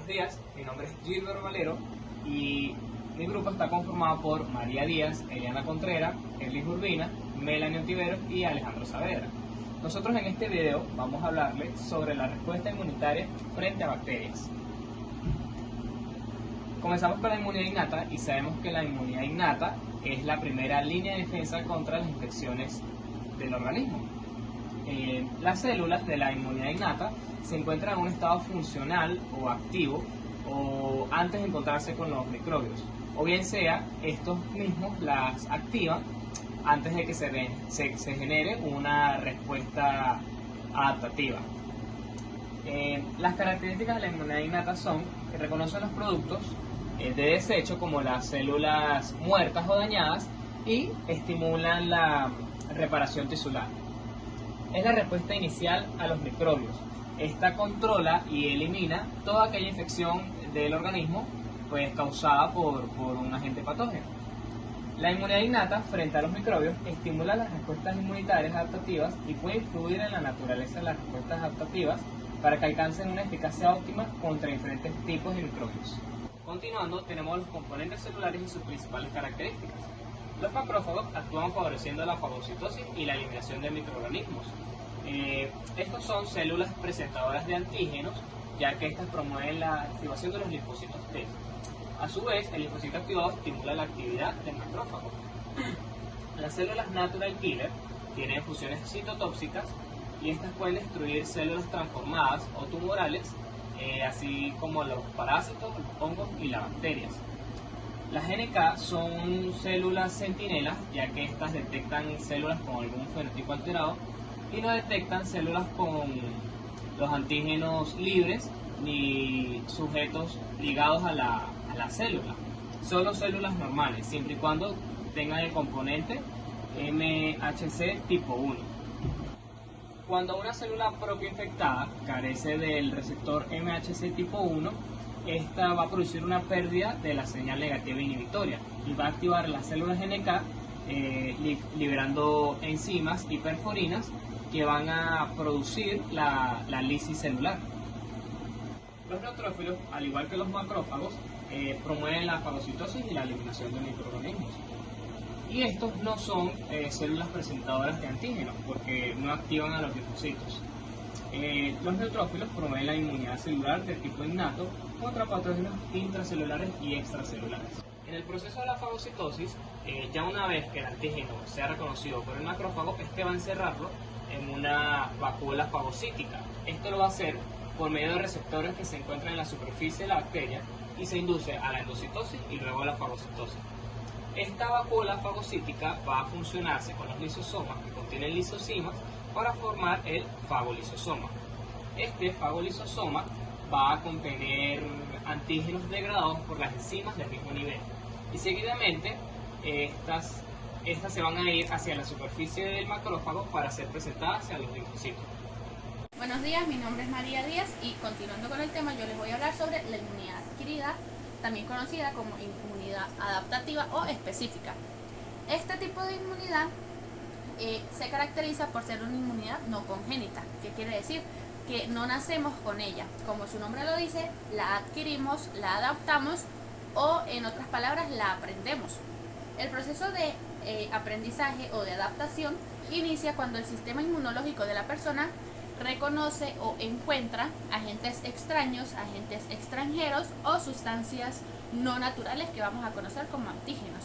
Buenos días, mi nombre es Gilbert Valero y mi grupo está conformado por María Díaz, Eliana Contreras, Erlis Urbina, Melanie Ontiveros y Alejandro Saavedra. Nosotros en este video vamos a hablarles sobre la respuesta inmunitaria frente a bacterias. Comenzamos con la inmunidad innata y sabemos que la inmunidad innata es la primera línea de defensa contra las infecciones del organismo. Las células de la inmunidad innata se encuentran en un estado funcional o activo o antes de encontrarse con los microbios, o bien sea estos mismos las activan antes de que se genere una respuesta adaptativa. Las características de la inmunidad innata son que reconocen los productos de desecho como las células muertas o dañadas y estimulan la reparación tisular. Es la respuesta inicial a los microbios. Esta controla y elimina toda aquella infección del organismo causada por un agente patógeno. La inmunidad innata frente a los microbios estimula las respuestas inmunitarias adaptativas y puede influir en la naturaleza de las respuestas adaptativas para que alcancen una eficacia óptima contra diferentes tipos de microbios. Continuando, tenemos los componentes celulares y sus principales características. Los macrófagos actúan favoreciendo la fagocitosis y la eliminación de microorganismos. Estos son células presentadoras de antígenos, ya que estas promueven la activación de los linfocitos T. A su vez, el linfocito activado estimula la actividad del macrófago. Las células natural killer tienen funciones citotóxicas y estas pueden destruir células transformadas o tumorales, así como los parásitos, los hongos y las bacterias. Las NK son células centinelas, ya que estas detectan células con algún fenotipo alterado y no detectan células con los antígenos libres ni sujetos ligados a la célula. Solo células normales, siempre y cuando tengan el componente MHC tipo 1. Cuando una célula propia infectada carece del receptor MHC tipo 1, esta va a producir una pérdida de la señal negativa inhibitoria y va a activar las células NK liberando enzimas y perforinas que van a producir la lisis celular. Los neutrófilos, al igual que los macrófagos, promueven la fagocitosis y la eliminación de microorganismos. Y estos no son células presentadoras de antígenos porque no activan a los linfocitos. Los neutrófilos promueven la inmunidad celular de tipo innato contra patógenos intracelulares y extracelulares. En el proceso de la fagocitosis, ya una vez que el antígeno sea reconocido por el macrófago, este va a encerrarlo en una vacuola fagocítica. Esto lo va a hacer por medio de receptores que se encuentran en la superficie de la bacteria y se induce a la endocitosis y luego a la fagocitosis. Esta vacuola fagocítica va a funcionarse con los lisosomas que contienen lisosimas para formar el fagolisosoma. Este fagolisosoma va a contener antígenos degradados por las enzimas del mismo nivel y seguidamente estas se van a ir hacia la superficie del macrófago para ser presentadas hacia los linfocitos. Buenos días, mi nombre es María Díaz y continuando con el tema yo les voy a hablar sobre la inmunidad adquirida, también conocida como inmunidad adaptativa o específica. Este tipo de inmunidad se caracteriza por ser una inmunidad no congénita. ¿Qué quiere decir? Que no nacemos con ella. Como su nombre lo dice, la adquirimos, la adaptamos o en otras palabras la aprendemos. El proceso de aprendizaje o de adaptación inicia cuando el sistema inmunológico de la persona reconoce o encuentra agentes extraños, agentes extranjeros o sustancias no naturales que vamos a conocer como antígenos.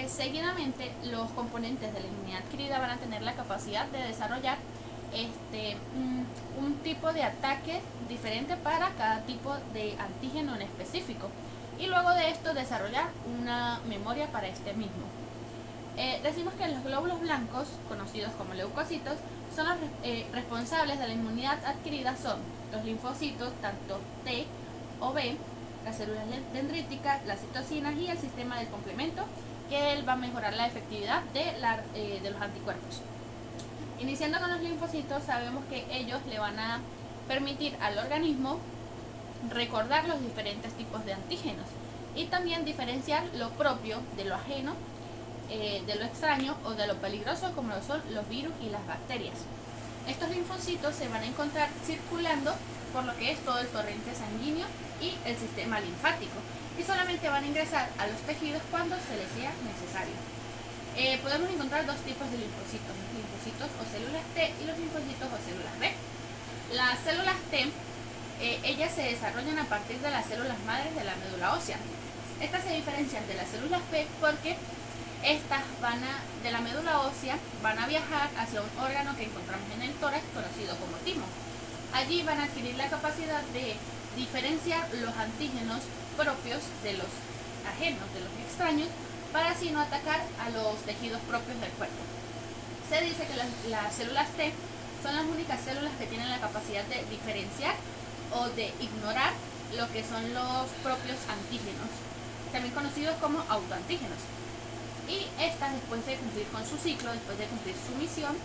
Seguidamente, los componentes de la inmunidad adquirida van a tener la capacidad de desarrollar un tipo de ataque diferente para cada tipo de antígeno en específico y luego de esto desarrollar una memoria para este mismo. Decimos que los glóbulos blancos, conocidos como leucocitos, son los responsables de la inmunidad adquirida. Son los linfocitos, tanto T o B, las células dendríticas, las citocinas y el sistema del complemento, que él va a mejorar la efectividad de los anticuerpos. Iniciando con los linfocitos, sabemos que ellos le van a permitir al organismo recordar los diferentes tipos de antígenos y también diferenciar lo propio de lo ajeno, de lo extraño o de lo peligroso, como lo son los virus y las bacterias. Estos linfocitos se van a encontrar circulando por lo que es todo el torrente sanguíneo y el sistema linfático, y solamente van a ingresar a los tejidos cuando se les sea necesario. Podemos encontrar dos tipos de linfocitos, los linfocitos o células T y los linfocitos o células B. Las células T, ellas se desarrollan a partir de las células madres de la médula ósea. Estas se diferencian de las células B porque estas de la médula ósea van a viajar hacia un órgano que encontramos en el tórax conocido como timo. Allí van a adquirir la capacidad de diferenciar los antígenos propios de los ajenos, de los extraños, para así no atacar a los tejidos propios del cuerpo. Se dice que las células T son las únicas células que tienen la capacidad de diferenciar o de ignorar lo que son los propios antígenos, también conocidos como autoantígenos. Y estas, después de cumplir con su ciclo, después de cumplir su misión,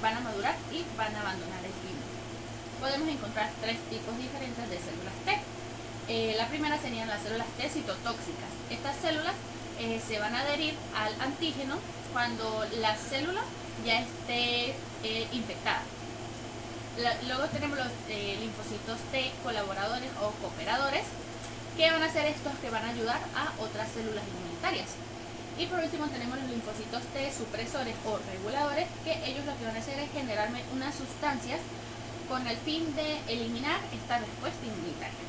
van a madurar y van a abandonar el timo. Podemos encontrar tres tipos diferentes de células T. La primera serían las células T citotóxicas. Estas células se van a adherir al antígeno cuando la célula ya esté infectada. Luego tenemos los linfocitos T colaboradores o cooperadores, que van a ser estos que van a ayudar a otras células inmunitarias. Y por último tenemos los linfocitos T supresores o reguladores, que ellos lo que van a hacer es generarme unas sustancias con el fin de eliminar esta respuesta inmunitaria.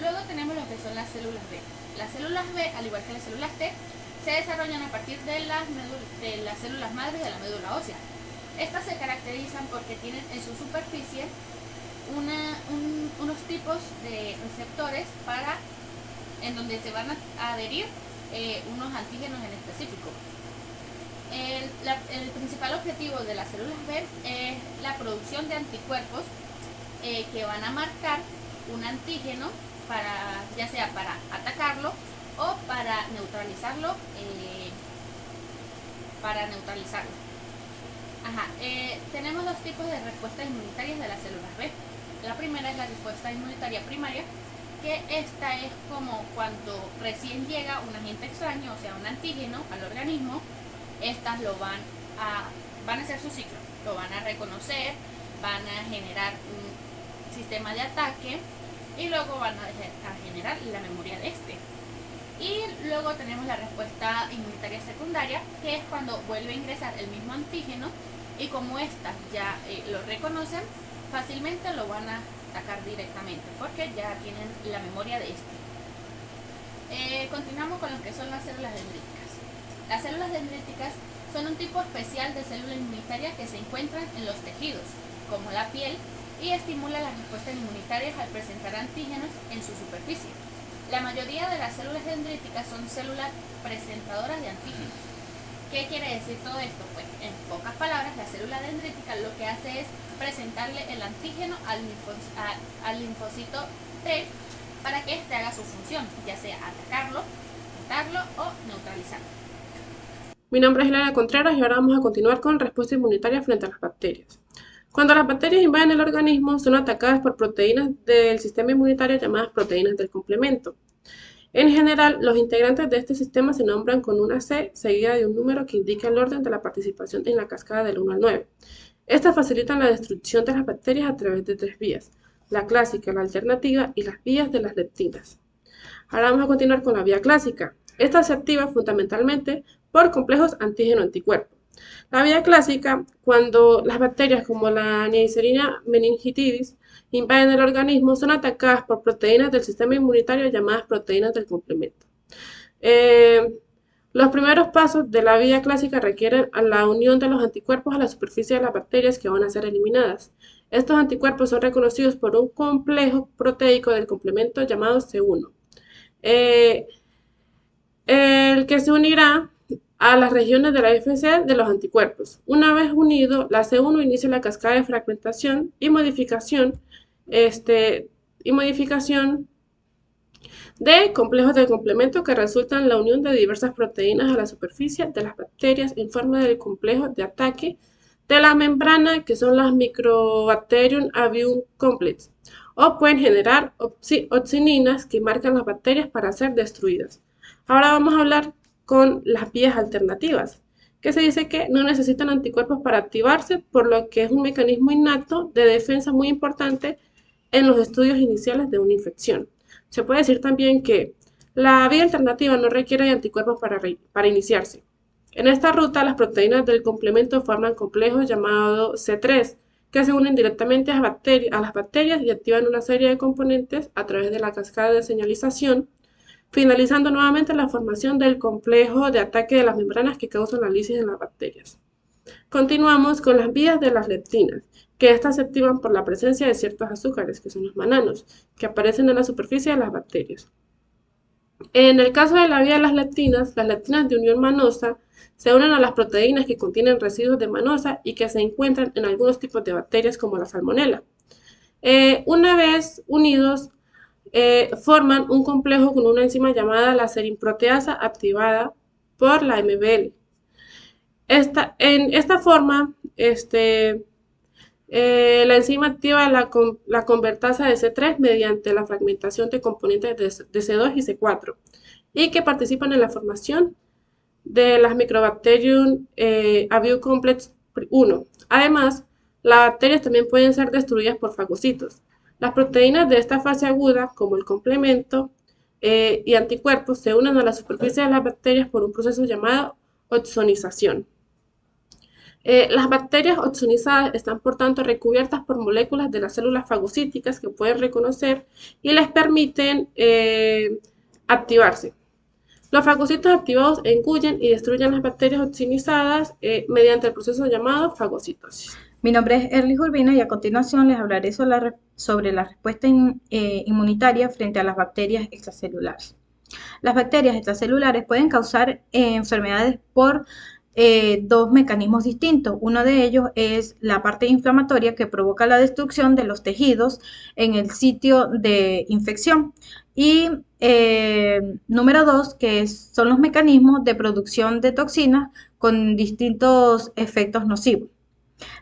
Luego tenemos lo que son las células B. Las células B, al igual que las células T, se desarrollan a partir de las células madres de la médula ósea. Estas se caracterizan porque tienen en su superficie unos tipos de receptores en donde se van a adherir unos antígenos en específico. El principal objetivo de las células B es la producción de anticuerpos que van a marcar un antígeno ya sea para atacarlo o para neutralizarlo. Tenemos dos tipos de respuestas inmunitarias de las células B. La primera es la respuesta inmunitaria primaria, que esta es como cuando recién llega un agente extraño, o sea un antígeno al organismo. Estas van a hacer su ciclo, lo van a reconocer, van a generar un sistema de ataque y luego van a generar la memoria de este. Y luego tenemos la respuesta inmunitaria secundaria, que es cuando vuelve a ingresar el mismo antígeno y como estas ya lo reconocen, fácilmente lo van a atacar directamente porque ya tienen la memoria de este. Continuamos con lo que son las células dendríticas. Las células dendríticas son un tipo especial de célula inmunitaria que se encuentran en los tejidos, como la piel, y estimulan las respuestas inmunitarias al presentar antígenos en su superficie. La mayoría de las células dendríticas son células presentadoras de antígenos. ¿Qué quiere decir todo esto? Pues en pocas palabras, la célula dendrítica lo que hace es presentarle el antígeno al linfocito T para que éste haga su función, ya sea atacarlo, matarlo o neutralizarlo. Mi nombre es Elena Contreras y ahora vamos a continuar con respuesta inmunitaria frente a las bacterias. Cuando las bacterias invaden el organismo, son atacadas por proteínas del sistema inmunitario llamadas proteínas del complemento. En general, los integrantes de este sistema se nombran con una C seguida de un número que indica el orden de la participación en la cascada del 1 al 9. Estas facilitan la destrucción de las bacterias a través de tres vías: la clásica, la alternativa y las vías de las leptinas. Ahora vamos a continuar con la vía clásica. Esta se activa fundamentalmente por complejos antígeno-anticuerpo. La vía clásica, cuando las bacterias como la Neisseria meningitidis invaden el organismo, son atacadas por proteínas del sistema inmunitario llamadas proteínas del complemento. Los primeros pasos de la vía clásica requieren la unión de los anticuerpos a la superficie de las bacterias que van a ser eliminadas. Estos anticuerpos son reconocidos por un complejo proteico del complemento llamado C1, el que se unirá a las regiones de la FC de los anticuerpos. Una vez unido, la C1 inicia la cascada de fragmentación y modificación de complejos de complemento que resultan en la unión de diversas proteínas a la superficie de las bacterias en forma de complejos de ataque de la membrana, que son las Microbacterium avium complex, o pueden generar opsininas que marcan las bacterias para ser destruidas. Ahora vamos a hablar con las vías alternativas, que se dice que no necesitan anticuerpos para activarse, por lo que es un mecanismo innato de defensa muy importante en los estudios iniciales de una infección. Se puede decir también que la vía alternativa no requiere de anticuerpos para iniciarse. En esta ruta, las proteínas del complemento forman complejos llamados C3, que se unen directamente a las bacterias y activan una serie de componentes a través de la cascada de señalización, finalizando nuevamente la formación del complejo de ataque de las membranas que causan la lisis en las bacterias. Continuamos con las vías de las leptinas, que estas se activan por la presencia de ciertos azúcares, que son los mananos, que aparecen en la superficie de las bacterias. En el caso de la vía de las leptinas de unión manosa se unen a las proteínas que contienen residuos de manosa y que se encuentran en algunos tipos de bacterias como la salmonela. Una vez unidos, forman un complejo con una enzima llamada la serinproteasa activada por la MBL. En esta forma, la enzima activa la convertasa de C3 mediante la fragmentación de componentes de C2 y C4 y que participan en la formación de las Microbacterium Abiocomplex 1. Además, las bacterias también pueden ser destruidas por fagocitos. Las proteínas de esta fase aguda, como el complemento y anticuerpos, se unen a la superficie de las bacterias por un proceso llamado opsonización. Las bacterias opsonizadas están por tanto recubiertas por moléculas de las células fagocíticas que pueden reconocer y les permiten activarse. Los fagocitos activados engullen y destruyen las bacterias opsonizadas mediante el proceso llamado fagocitosis. Mi nombre es Erlis Urbina y a continuación les hablaré sobre la respuesta inmunitaria frente a las bacterias extracelulares. Las bacterias extracelulares pueden causar enfermedades por dos mecanismos distintos. Uno de ellos es la parte inflamatoria que provoca la destrucción de los tejidos en el sitio de infección. Y número dos, que son los mecanismos de producción de toxinas con distintos efectos nocivos.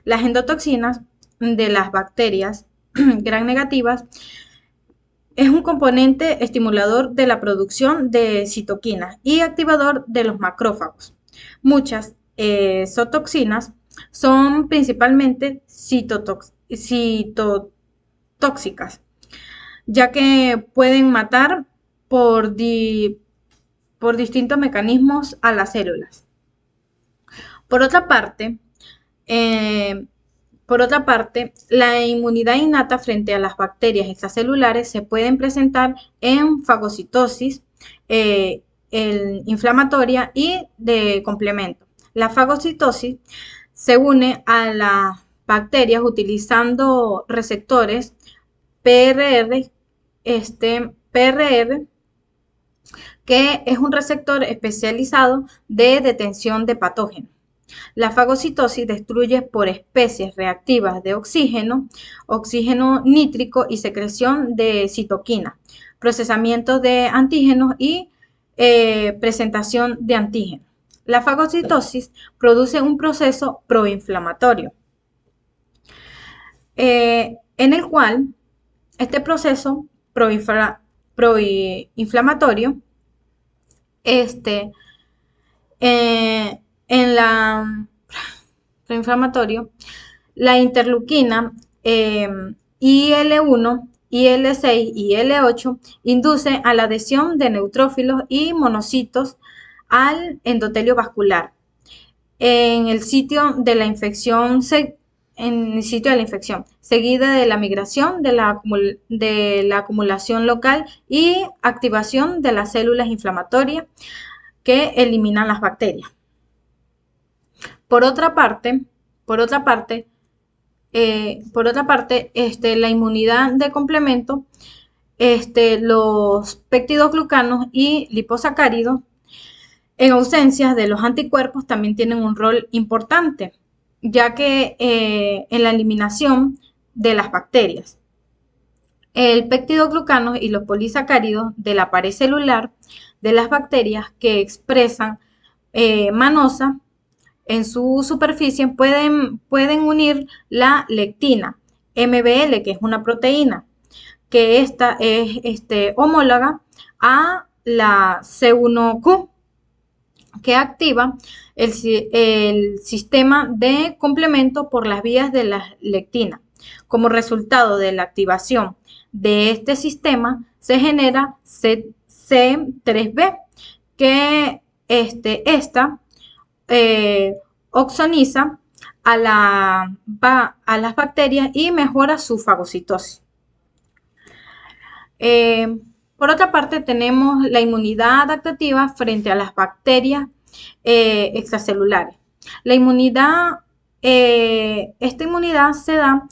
Las endotoxinas de las bacterias gram negativas es un componente estimulador de la producción de citoquinas y activador de los macrófagos. Muchas zootoxinas son principalmente citotóxicas, ya que pueden matar por distintos mecanismos a las células. Por otra parte, la inmunidad innata frente a las bacterias extracelulares se pueden presentar en fagocitosis inflamatoria y de complemento. La fagocitosis se une a las bacterias utilizando receptores PRR, que es un receptor especializado de detención de patógenos. La fagocitosis destruye por especies reactivas de oxígeno nítrico y secreción de citoquina, procesamiento de antígenos y presentación de antígenos. La fagocitosis produce un proceso proinflamatorio, en el cual este proceso proinflamatorio la interleuquina IL-1, IL-6 y IL-8 induce a la adhesión de neutrófilos y monocitos al endotelio vascular en el sitio de la infección, seguida de la migración de la acumulación local y activación de las células inflamatorias que eliminan las bacterias. Por otra parte, la inmunidad de complemento, los peptidoglucanos y liposacáridos, en ausencia de los anticuerpos, también tienen un rol importante, ya que en la eliminación de las bacterias. El peptidoglucano y los polisacáridos de la pared celular de las bacterias que expresan manosa en su superficie pueden unir la lectina MBL, que es una proteína, que esta es homóloga a la C1Q, que activa el sistema de complemento por las vías de la lectina. Como resultado de la activación de este sistema, se genera C3b, que esta oxoniza a las bacterias y mejora su fagocitosis. Por otra parte, tenemos la inmunidad adaptativa frente a las bacterias extracelulares. La inmunidad, esta inmunidad se da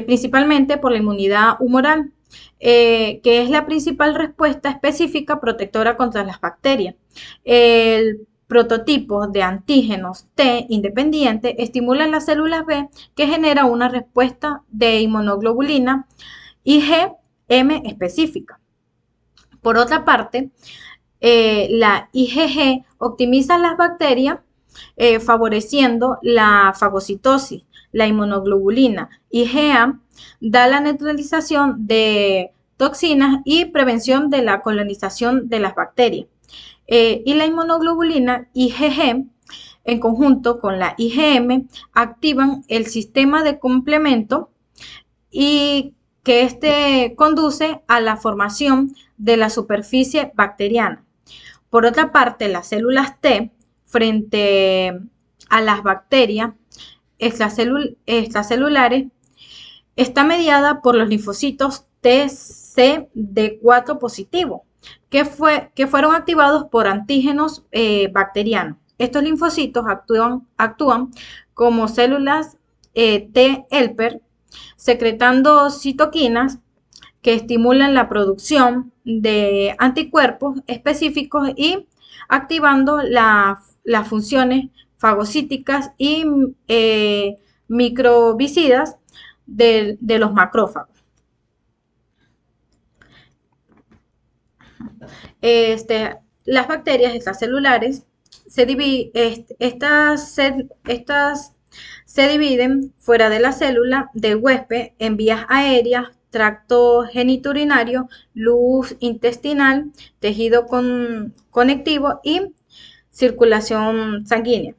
principalmente por la inmunidad humoral, que es la principal respuesta específica protectora contra las bacterias. El prototipo de antígenos T independiente estimula las células B, que genera una respuesta de inmunoglobulina IgM específica. Por otra parte, la IgG optimiza las bacterias favoreciendo la fagocitosis. La inmunoglobulina IgA da la neutralización de toxinas y prevención de la colonización de las bacterias. Y la inmunoglobulina IgG, en conjunto con la IgM, activan el sistema de complemento y que conduce a la formación de la superficie bacteriana. Por otra parte, las células T frente a las bacterias extracelulares está mediada por los linfocitos TCD4 positivo, que fueron activados por antígenos bacterianos. Estos linfocitos actúan como células T helper, secretando citoquinas que estimulan la producción de anticuerpos específicos y activando las funciones fagocíticas y microbicidas de los macrófagos. Las bacterias extracelulares se dividen fuera de la célula del huésped en vías aéreas, tracto genitourinario, luz intestinal, tejido conectivo y circulación sanguínea.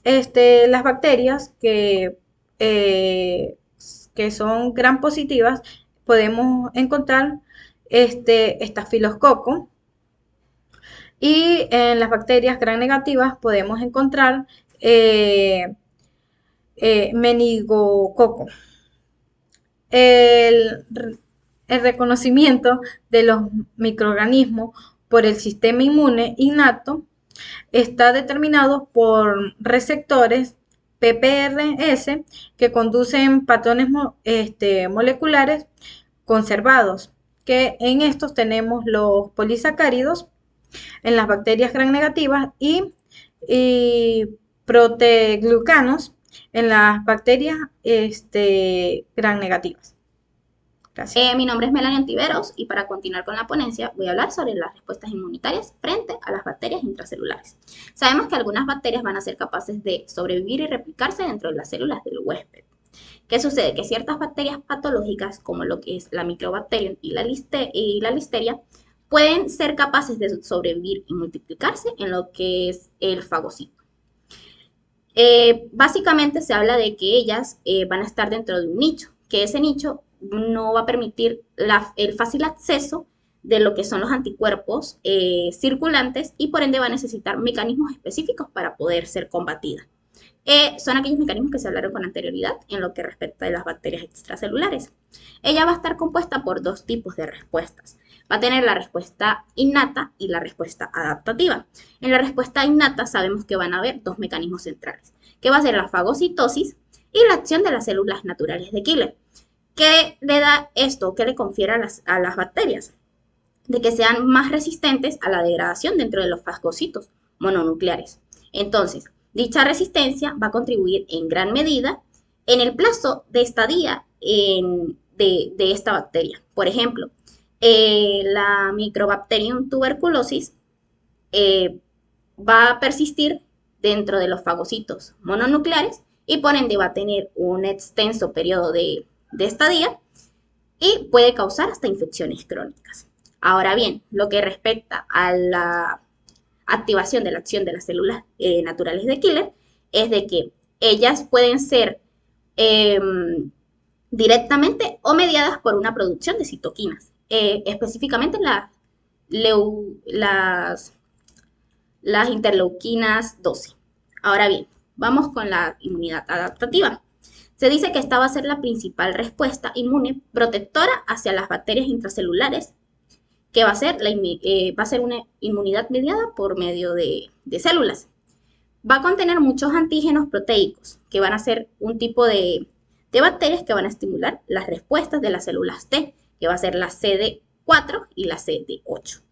Las bacterias que son gram positivas, podemos encontrar estafilococo, y en las bacterias gram negativas podemos encontrar meningococo. El reconocimiento de los microorganismos por el sistema inmune innato está determinado por receptores PPRS que conducen patrones moleculares conservados, que en estos tenemos los polisacáridos en las bacterias gram negativas y proteoglucanos en las bacterias gram negativas. Gracias. Mi nombre es Melanie Antiveros y para continuar con la ponencia voy a hablar sobre las respuestas inmunitarias frente a las bacterias intracelulares. Sabemos que algunas bacterias van a ser capaces de sobrevivir y replicarse dentro de las células del huésped. ¿Qué sucede? Que ciertas bacterias patológicas, como lo que es la Mycobacterium y la Listeria, pueden ser capaces de sobrevivir y multiplicarse en lo que es el fagocito. Básicamente se habla de que ellas van a estar dentro de un nicho, que ese nicho no va a permitir el fácil acceso de lo que son los anticuerpos circulantes y por ende va a necesitar mecanismos específicos para poder ser combatida. Son aquellos mecanismos que se hablaron con anterioridad en lo que respecta a las bacterias extracelulares. Ella va a estar compuesta por dos tipos de respuestas. Va a tener la respuesta innata y la respuesta adaptativa. En la respuesta innata sabemos que van a haber dos mecanismos centrales, que va a ser la fagocitosis y la acción de las células naturales de Killer. ¿Qué le da esto? ¿Qué le confiere a las bacterias? De que sean más resistentes a la degradación dentro de los fagocitos mononucleares. Entonces, dicha resistencia va a contribuir en gran medida en el plazo de estadía de esta bacteria. Por ejemplo, la Mycobacterium tuberculosis va a persistir dentro de los fagocitos mononucleares y por ende va a tener un extenso periodo de estadía y puede causar hasta infecciones crónicas. Ahora bien, lo que respecta a la activación de la acción de las células naturales de Killer es de que ellas pueden ser directamente o mediadas por una producción de citoquinas, específicamente las interleuquinas 12. Ahora bien, vamos con la inmunidad adaptativa. Se dice que esta va a ser la principal respuesta inmune protectora hacia las bacterias intracelulares, que va a ser una inmunidad mediada por medio de células. Va a contener muchos antígenos proteicos, que van a ser un tipo de bacterias que van a estimular las respuestas de las células T, que va a ser la CD4 y la CD8.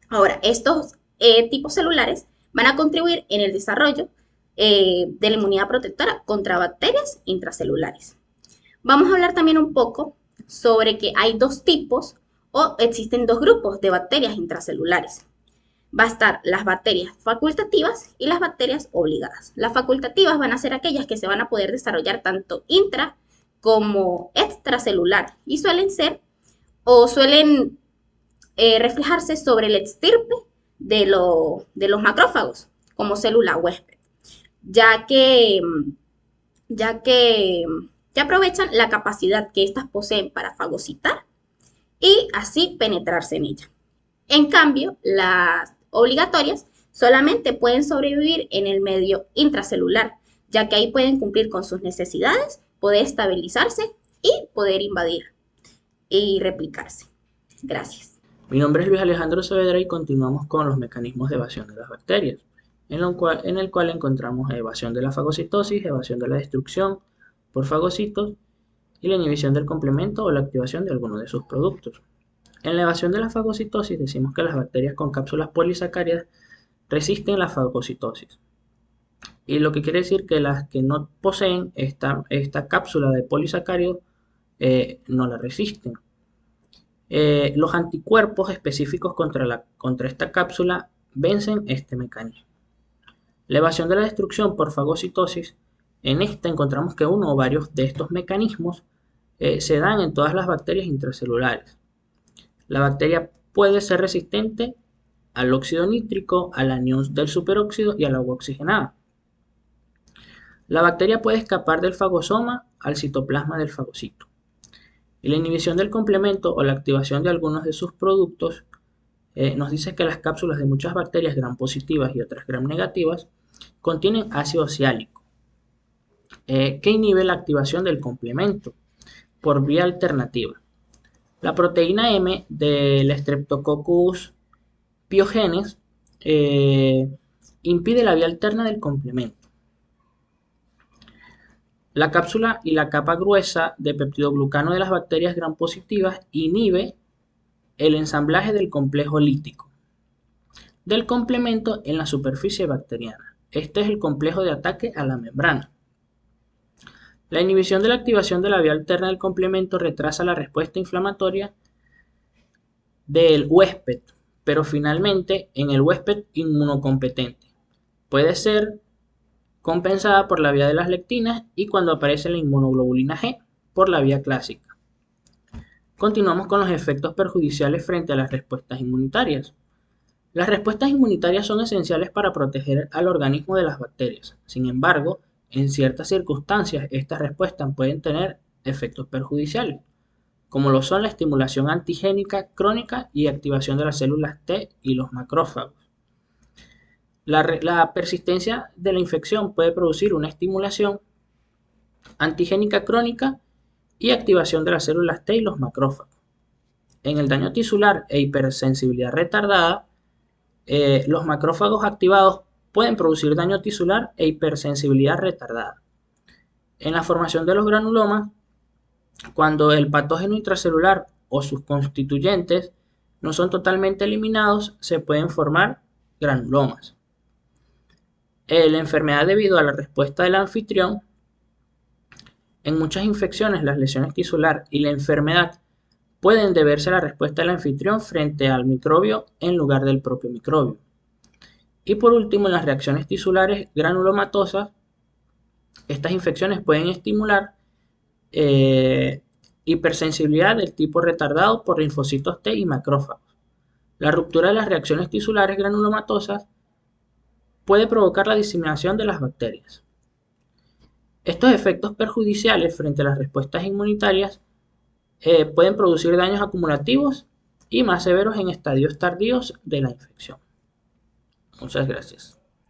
Ahora, estos tipos celulares van a contribuir en el desarrollo de la inmunidad protectora contra bacterias intracelulares. Vamos a hablar también un poco sobre que hay dos tipos o existen dos grupos de bacterias intracelulares. Va a estar las bacterias facultativas y las bacterias obligadas. Las facultativas van a ser aquellas que se van a poder desarrollar tanto intra como extracelular y suelen reflejarse sobre el estirpe de los macrófagos como célula huésped, ya que aprovechan la capacidad que éstas poseen para fagocitar y así penetrarse en ella. En cambio, las obligatorias solamente pueden sobrevivir en el medio intracelular, ya que ahí pueden cumplir con sus necesidades, poder estabilizarse y poder invadir y replicarse. Gracias. Mi nombre es Luis Alejandro Saavedra y continuamos con los mecanismos de evasión de las bacterias, en el cual encontramos evasión de la fagocitosis, evasión de la destrucción por fagocitos y la inhibición del complemento o la activación de alguno de sus productos. En la evasión de la fagocitosis decimos que las bacterias con cápsulas polisacáridas resisten la fagocitosis. Y lo que quiere decir que las que no poseen esta cápsula de polisacáridos no la resisten. Los anticuerpos específicos contra esta cápsula vencen este mecanismo. La evasión de la destrucción por fagocitosis, en esta encontramos que uno o varios de estos mecanismos se dan en todas las bacterias intracelulares. La bacteria puede ser resistente al óxido nítrico, al anión del superóxido y al agua oxigenada. La bacteria puede escapar del fagosoma al citoplasma del fagocito. Y la inhibición del complemento o la activación de algunos de sus productos nos dice que las cápsulas de muchas bacterias gram positivas y otras gram negativas contienen ácido ciálico, que inhibe la activación del complemento por vía alternativa. La proteína M del Streptococcus pyogenes impide la vía alterna del complemento. La cápsula y la capa gruesa de peptidoglucano de las bacterias gram positivas inhibe el ensamblaje del complejo lítico del complemento en la superficie bacteriana. Este es el complejo de ataque a la membrana. La inhibición de la activación de la vía alterna del complemento retrasa la respuesta inflamatoria del huésped, pero finalmente en el huésped inmunocompetente. Puede ser compensada por la vía de las lectinas y cuando aparece la inmunoglobulina G por la vía clásica. Continuamos con los efectos perjudiciales frente a las respuestas inmunitarias. Las respuestas inmunitarias son esenciales para proteger al organismo de las bacterias. Sin embargo, en ciertas circunstancias, estas respuestas pueden tener efectos perjudiciales, como lo son la estimulación antigénica crónica y activación de las células T y los macrófagos. La persistencia de la infección puede producir una estimulación antigénica crónica y activación de las células T y los macrófagos. En el daño tisular e hipersensibilidad retardada, los macrófagos activados pueden producir daño tisular e hipersensibilidad retardada. En la formación de los granulomas, cuando el patógeno intracelular o sus constituyentes no son totalmente eliminados, se pueden formar granulomas. La enfermedad debido a la respuesta del anfitrión, en muchas infecciones las lesiones tisular y la enfermedad pueden deberse a la respuesta del anfitrión frente al microbio en lugar del propio microbio. Y por último, en las reacciones tisulares granulomatosas, estas infecciones pueden estimular hipersensibilidad del tipo retardado por linfocitos T y macrófagos. La ruptura de las reacciones tisulares granulomatosas puede provocar la diseminación de las bacterias. Estos efectos perjudiciales frente a las respuestas inmunitarias pueden producir daños acumulativos y más severos en estadios tardíos de la infección. Muchas gracias.